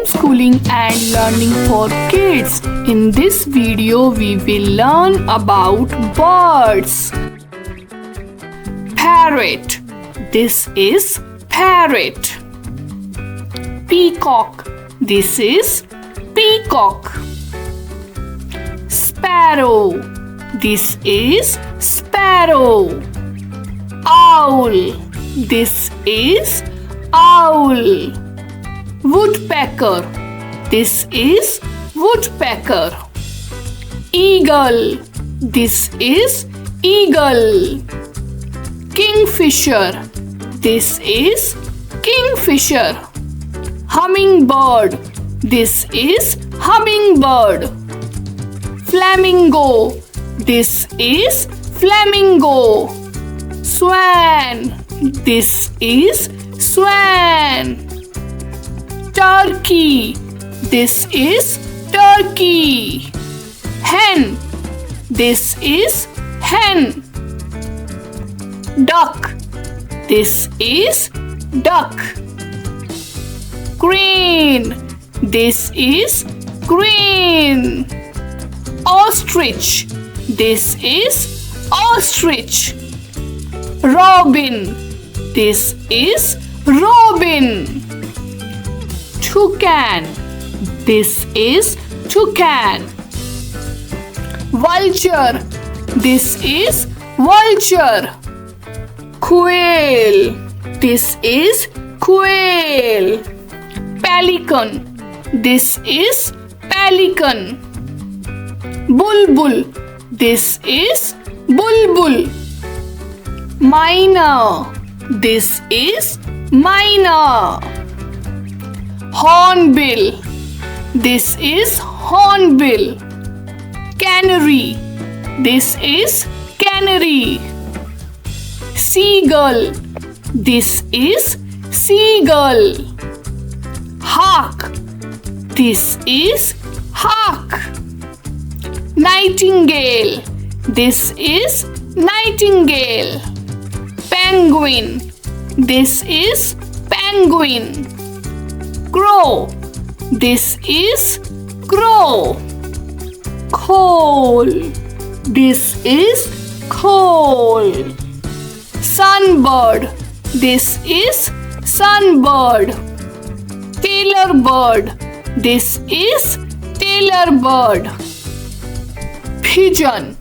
homeschooling and learning for kids. In this video, we will learn about birds. Parrot. This is parrot. Peacock. This is peacock. Sparrow. This is sparrow. Owl. This is owl. Woodpecker. This is woodpecker. Eagle. This is eagle. Kingfisher. This is kingfisher. Hummingbird. This is hummingbird. Flamingo. This is flamingo. Swan. This is swan. Turkey. This is turkey. Hen. This is hen. Duck. This is duck. Crane. This is crane. Ostrich. This is ostrich. Robin. This is robin. Toucan. This is toucan. Vulture. This is vulture. Quail. This is quail. Pelican. This is pelican. Bulbul. This is bulbul. Myna. This is myna. Hornbill. This is hornbill. Canary. This is canary. Seagull. This is seagull. Hawk. This is hawk. Nightingale. This is nightingale. Penguin. This is penguin. Crow. This is crow. Coal. This is coal. Sunbird. This is sunbird. Tailor bird. This is tailor bird. Pigeon.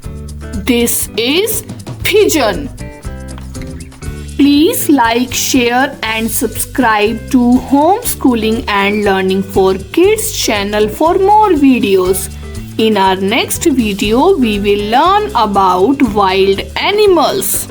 This is pigeon. Please like, share and subscribe to Homeschooling and Learning for Kids channel for more videos. In our next video, we will learn about wild animals.